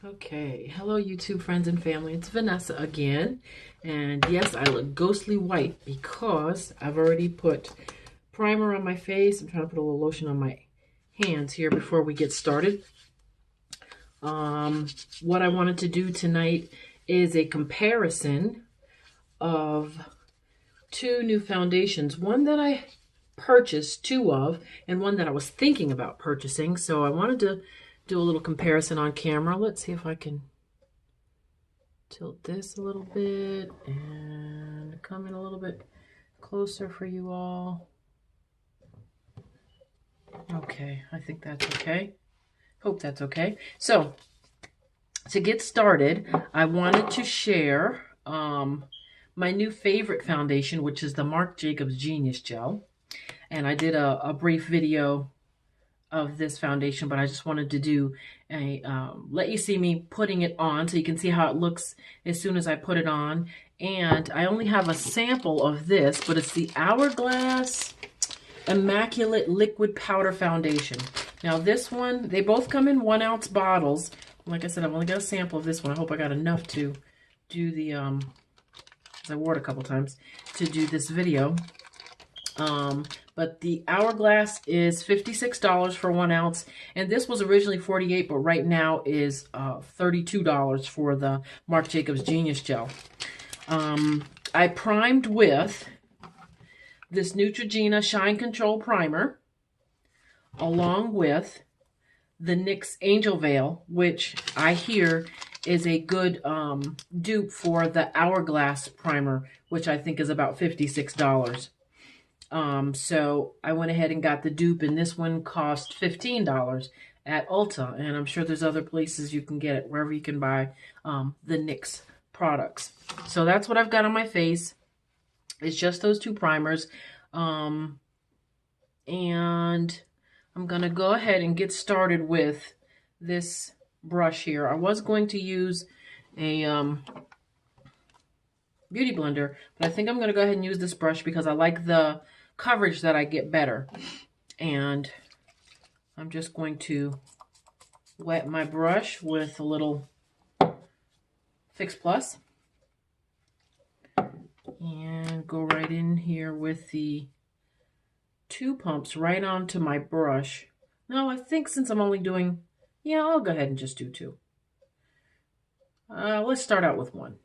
Okay, hello YouTube friends and family, it's Vanessa again, and yes, I look ghostly white because I've already put primer on my face. I'm trying to put a little lotion on my hands here before we get started. What I wanted to do tonight is a comparison of two new foundations, one that I purchased two of and one that I was thinking about purchasing. So I wanted to do a little comparison on camera. Let's see if I can tilt this a little bit and come in a little bit closer for you all. Okay, I think that's okay. Hope that's okay. So to get started, I wanted to share my new favorite foundation, which is the Marc Jacobs Genius Gel. And I did a brief video of this foundation, but I just wanted to do a let you see me putting it on so you can see how it looks as soon as I put it on. And I only have a sample of this, but it's the Hourglass Immaculate Liquid Powder Foundation. Now this one, they both come in 1 ounce bottles. Like I said, I've only got a sample of this one. I hope I got enough to do the because I wore it a couple times to do this video. But the Hourglass is $56 for 1 ounce, and this was originally $48, but right now is $32 for the Marc Jacobs Genius Gel. I primed with this Neutrogena Shine Control Primer, along with the NYX Angel Veil, which I hear is a good dupe for the Hourglass primer, which I think is about $56. So I went ahead and got the dupe, and this one cost $15 at Ulta, and I'm sure there's other places you can get it, wherever you can buy the NYX products. So that's what I've got on my face. It's just those two primers, and I'm gonna go ahead and get started with this brush here. I was going to use a beauty blender, but I think I'm gonna go ahead and use this brush because I like the coverage that I get better. And I'm just going to wet my brush with a little Fix Plus and go right in here with the 2 pumps right onto my brush. No, I think since I'm only doing, yeah, I'll go ahead and just do 2. Let's start out with 1.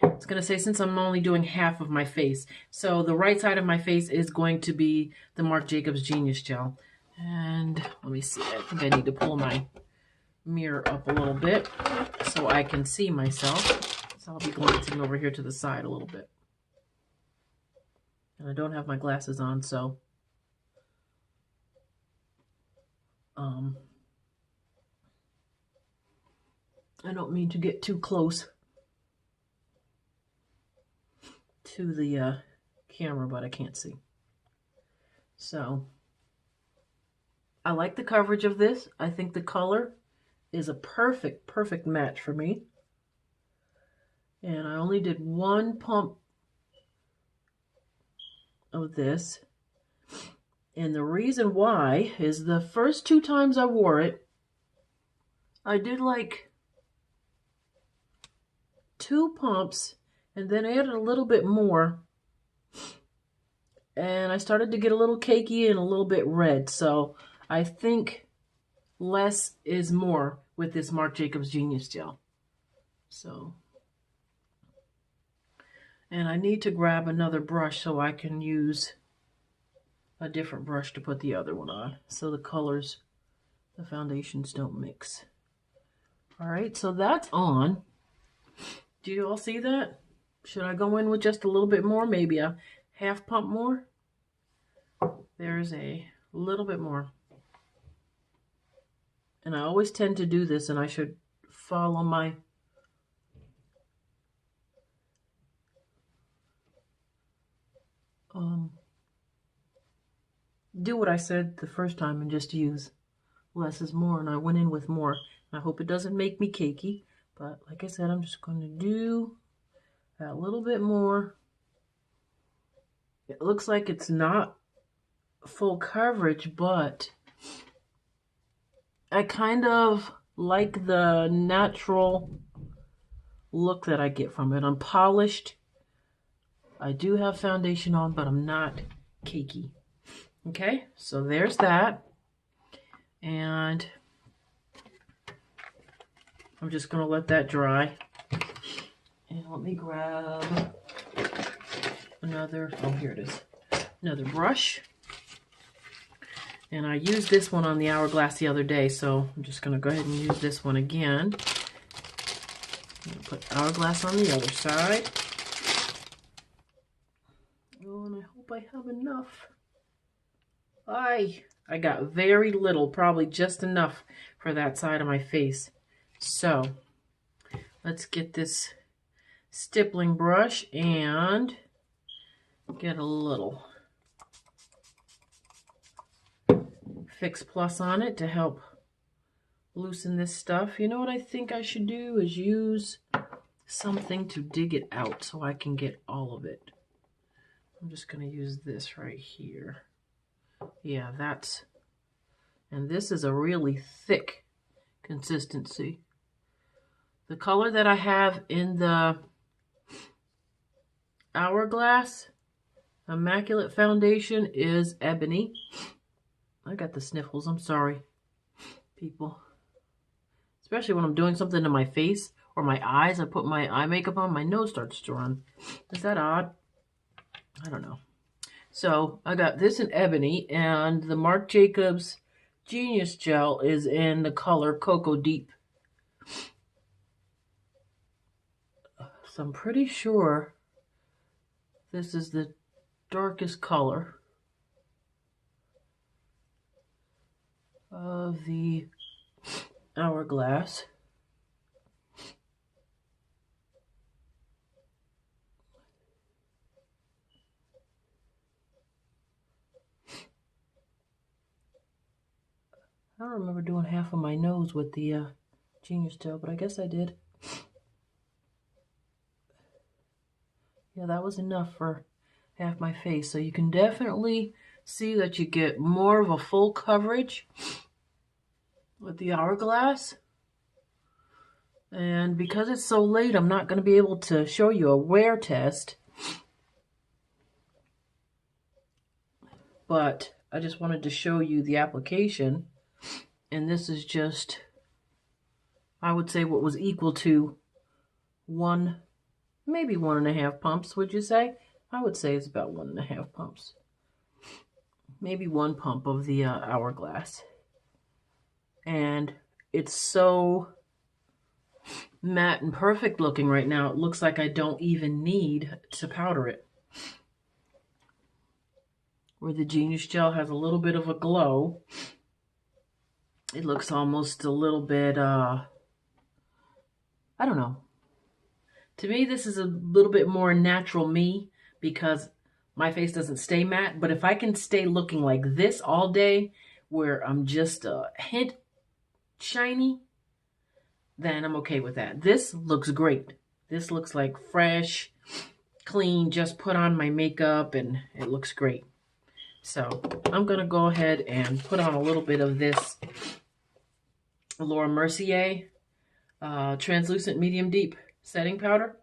It's going to say since I'm only doing half of my face. So the right side of my face is going to be the Marc Jacobs Genius Gel. And let me see, I think I need to pull my mirror up a little bit so I can see myself. So I'll be glancing over here to the side a little bit. And I don't have my glasses on, so I don't mean to get too close to the camera, but I can't see. So I like the coverage of this. I think the color is a perfect match for me. And I only did 1 pump of this. And the reason why is the first 2 times I wore it, I did like 2 pumps and then added a little bit more. And I started to get a little cakey and a little bit red. So I think less is more with this Marc Jacobs Genius Gel. So, and I need to grab another brush so I can use a different brush to put the other one on, so the colors, the foundations don't mix. All right, so that's on. Do you all see that? Should I go in with just a little bit more, maybe a half pump more? There's a little bit more. And I always tend to do this, and I should follow my do what I said the first time and just use less is more, and I went in with more. I hope it doesn't make me cakey, but like I said, I'm just going to do a little bit more. It looks like it's not full coverage, but I kind of like the natural look that I get from it. I'm polished. I do have foundation on, but I'm not cakey. Okay, so there's that. And I'm just going to let that dry. And let me grab another, oh, here it is, another brush. And I used this one on the Hourglass the other day, so I'm just going to go ahead and use this one again. I'm going to put Hourglass on the other side. Oh, and I hope I have enough. I got very little, probably just enough for that side of my face. So let's get this stippling brush and get a little Fix Plus on it to help loosen this stuff. You know what I think I should do is use something to dig it out so I can get all of it. I'm just going to use this right here. Yeah, that's, and this is a really thick consistency. The color that I have in the Hourglass Immaculate foundation is Ebony. I got the sniffles, I'm sorry, people. Especially when I'm doing something to my face or my eyes. I put my eye makeup on, my nose starts to run. Is that odd? I don't know. So I got this in Ebony, and the Marc Jacobs Genius Gel is in the color Cocoa Deep. So I'm pretty sure this is the darkest color of the Hourglass. I don't remember doing half of my nose with the Genius Gel, but I guess I did. Yeah, that was enough for half my face. So you can definitely see that you get more of a full coverage with the Hourglass. And because it's so late, I'm not going to be able to show you a wear test. But I just wanted to show you the application. And this is just, I would say, what was equal to one, maybe 1.5 pumps, would you say? I would say it's about 1.5 pumps. Maybe 1 pump of the Hourglass. And it's so matte and perfect looking right now. It looks like I don't even need to powder it. Where the Genius Gel has a little bit of a glow, it looks almost a little bit, I don't know. To me, this is a little bit more natural me because my face doesn't stay matte. But if I can stay looking like this all day, where I'm just a hint shiny, then I'm okay with that. This looks great. This looks like fresh, clean, just put on my makeup and it looks great. So I'm going to go ahead and put on a little bit of this Laura Mercier translucent medium deep setting powder.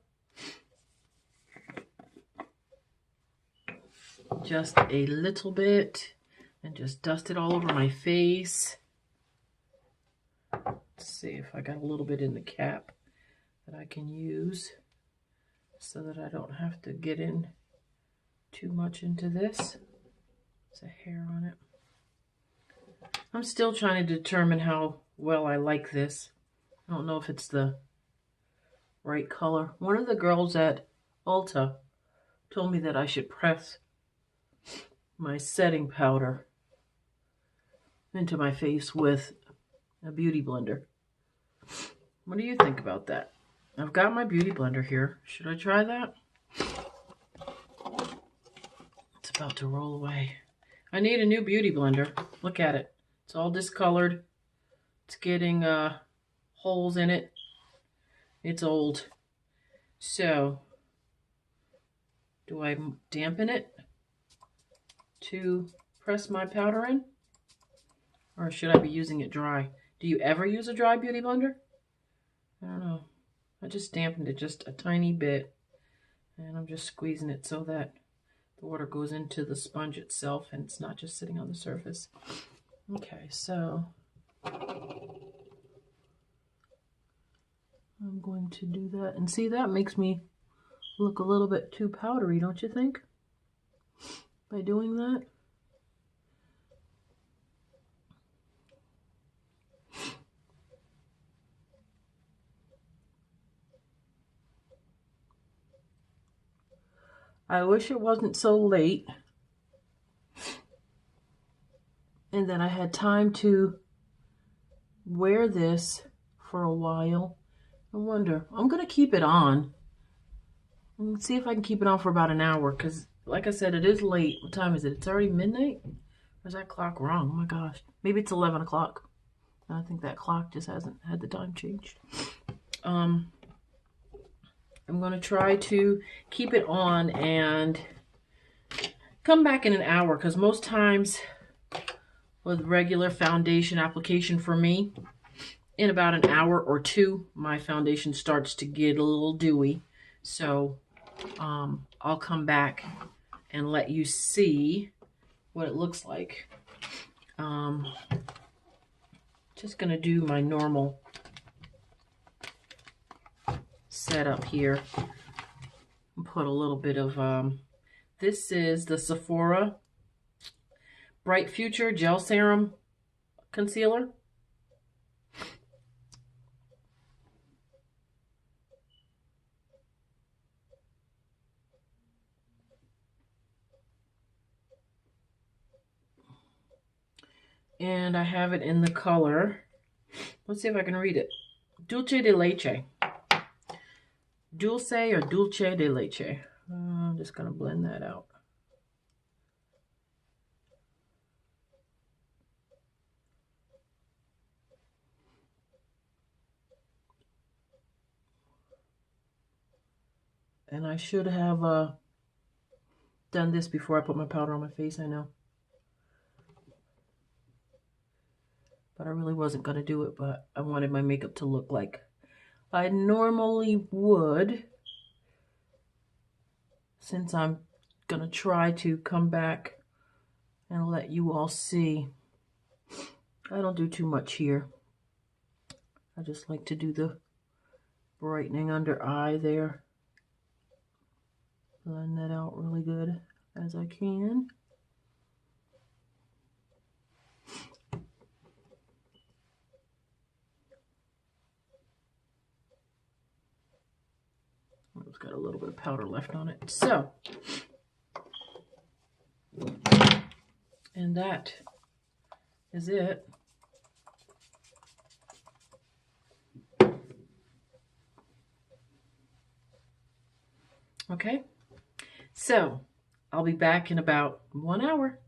Just a little bit and just dust it all over my face. Let's see if I got a little bit in the cap that I can use so that I don't have to get in too much into this. There's a hair on it. I'm still trying to determine how well I like this. I don't know if it's the right color. One of the girls at Ulta told me that I should press my setting powder into my face with a beauty blender. What do you think about that? I've got my beauty blender here. Should I try that? It's about to roll away. I need a new beauty blender. Look at it. It's all discolored. It's getting holes in it. It's old. So, do I dampen it to press my powder in? Or should I be using it dry? Do you ever use a dry beauty blender? I don't know. I just dampened it just a tiny bit. And I'm just squeezing it so that the water goes into the sponge itself and it's not just sitting on the surface. Okay, so I'm going to do that. And see, that makes me look a little bit too powdery, don't you think? By doing that. I wish it wasn't so late and that I had time to wear this for a while. I wonder, I'm going to keep it on. Let's see if I can keep it on for about an hour because, like I said, it is late. What time is it? It's already midnight? Or is that clock wrong? Oh my gosh. Maybe it's 11 o'clock. I think that clock just hasn't had the time changed. I'm going to try to keep it on and come back in an hour because most times with regular foundation application for me, in about an hour or two, my foundation starts to get a little dewy. So I'll come back and let you see what it looks like. Just going to do my normal setup here. Put a little bit of, this is the Sephora Bright Future Gel Serum Concealer. And I have it in the color, let's see if I can read it, Dulce de Leche. Dulce or Dulce de Leche. I'm just going to blend that out. And I should have done this before I put my powder on my face, I know. But I really wasn't going to do it, but I wanted my makeup to look like I normally would, since I'm going to try to come back and let you all see. I don't do too much here. I just like to do the brightening under eye there. Blend that out really good as I can. It's got a little bit of powder left on it. So, and that is it. Okay, so I'll be back in about 1 hour.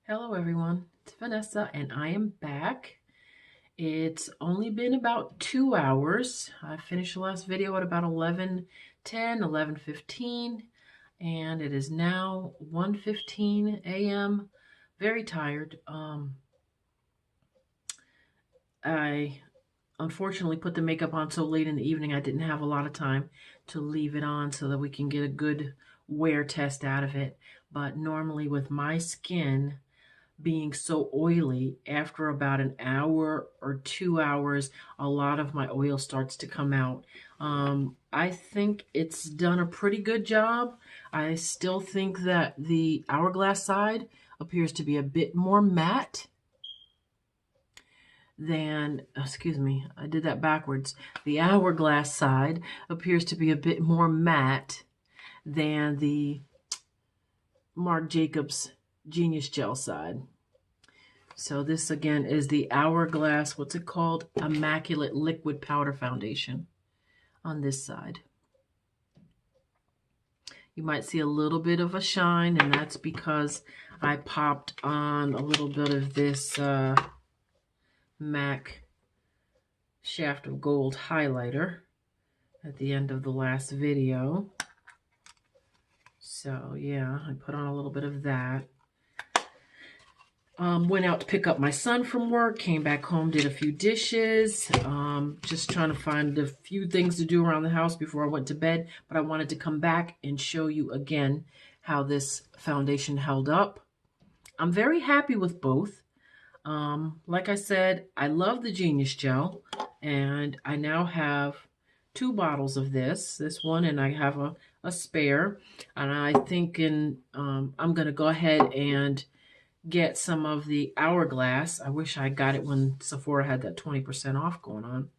Hello everyone, it's Vanessa and I am back. It's only been about 2 hours. I finished the last video at about 11:10, 11:15, and it is now 1:15 a.m. Very tired. I unfortunately put the makeup on so late in the evening I didn't have a lot of time to leave it on so that we can get a good wear test out of it. But normally with my skin being so oily, after about an hour or 2 hours, a lot of my oil starts to come out. I think it's done a pretty good job. I still think that the Hourglass side appears to be a bit more matte than, excuse me, I did that backwards. The Hourglass side appears to be a bit more matte than the Marc Jacobs Genius Gel side. So this again is the Hourglass, what's it called? Immaculate Liquid Powder Foundation on this side. You might see a little bit of a shine, and that's because I popped on a little bit of this MAC Shaft of Gold highlighter at the end of the last video. So yeah, I put on a little bit of that. Went out to pick up my son from work, came back home, did a few dishes, just trying to find a few things to do around the house before I went to bed. But I wanted to come back and show you again how this foundation held up. I'm very happy with both. Like I said, I love the Genius Gel, and I now have 2 bottles of this one, and I have a spare. And I think I'm going to go ahead and get some of the Hourglass. I wish I got it when Sephora had that 20% off going on.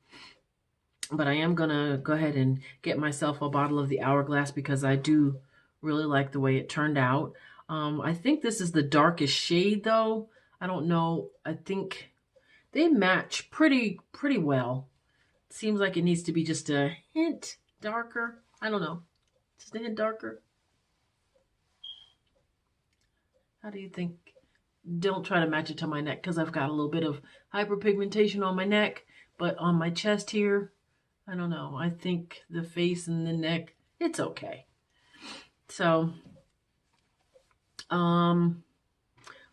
But I am going to go ahead and get myself a bottle of the Hourglass because I do really like the way it turned out. I think this is the darkest shade, though. I don't know. I think they match pretty well. Seems like it needs to be just a hint darker. I don't know. Just a hint darker. How do you think? Don't try to match it to my neck because I've got a little bit of hyperpigmentation on my neck, but on my chest here, I don't know. I think the face and the neck, it's okay. So,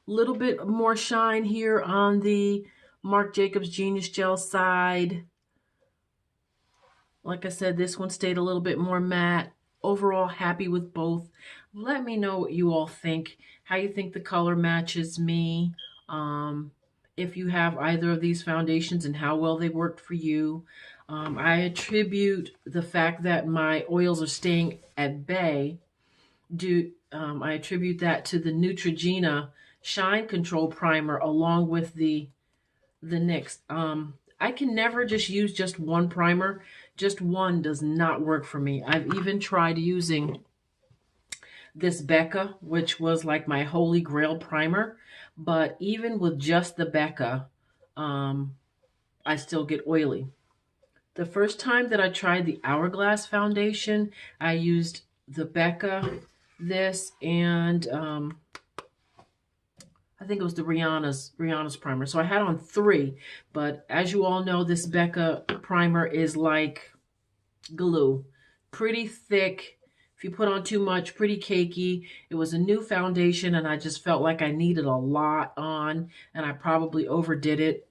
little bit more shine here on the Marc Jacobs Genius Gel side. Like I said, this one stayed a little bit more matte. Overall, happy with both. Let me know what you all think, how you think the color matches me, if you have either of these foundations and how well they worked for you. I attribute the fact that my oils are staying at bay. I attribute that to the Neutrogena Shine Control Primer along with the NYX. I can never just use just one primer. Just one does not work for me. I've even tried using this Becca, which was like my holy grail primer. But even with just the Becca, I still get oily. The first time that I tried the Hourglass foundation, I used the Becca, this, and I think it was the Rihanna's primer. So I had on 3, but as you all know, this Becca primer is like glue. Pretty thick. If you put on too much, pretty cakey. It was a new foundation, and I just felt like I needed a lot on, and I probably overdid it.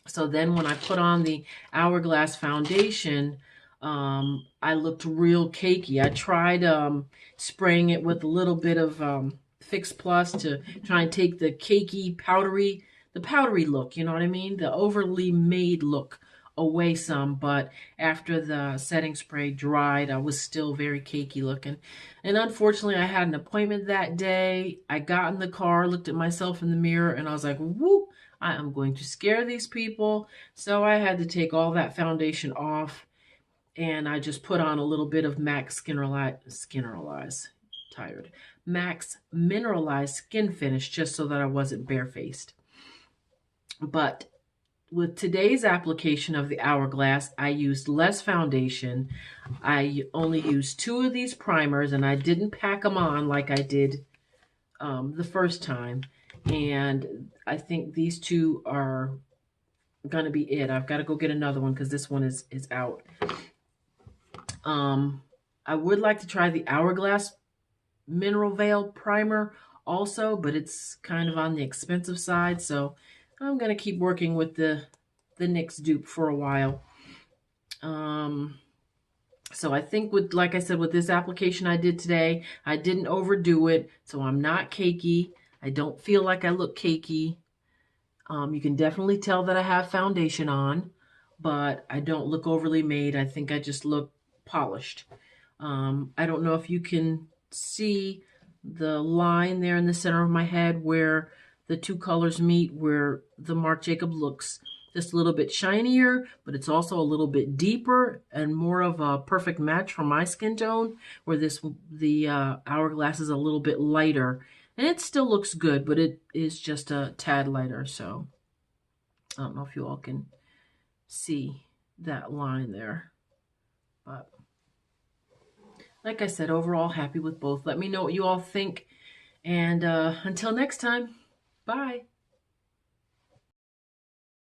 So then when I put on the Hourglass foundation, I looked real cakey. I tried spraying it with a little bit of Fix Plus to try and take the cakey, powdery look, you know what I mean? The overly made look away some, but after the setting spray dried, I was still very cakey looking. And unfortunately, I had an appointment that day. I got in the car, looked at myself in the mirror, and I was like, whoop, I am going to scare these people. So I had to take all that foundation off, and I just put on a little bit of Max Max Mineralized Skin Finish just so that I wasn't barefaced. But with today's application of the Hourglass, I used less foundation. I only used 2 of these primers, and I didn't pack them on like I did the first time. And I think these 2 are going to be it. I've got to go get another one because this one is out. I would like to try the Hourglass Mineral Veil Primer also, but it's kind of on the expensive side, so I'm going to keep working with the NYX dupe for a while. So I think like I said, with this application I did today, I didn't overdo it, so I'm not cakey. I don't feel like I look cakey. You can definitely tell that I have foundation on, but I don't look overly made. I think I just look polished. I don't know if you can see the line there in the center of my head where the 2 colors meet, where the Marc Jacobs looks just a little bit shinier, but it's also a little bit deeper and more of a perfect match for my skin tone, where the Hourglass is a little bit lighter. And it still looks good, but it is just a tad lighter. So I don't know if you all can see that line there. But like I said, overall happy with both. Let me know what you all think. And until next time, bye.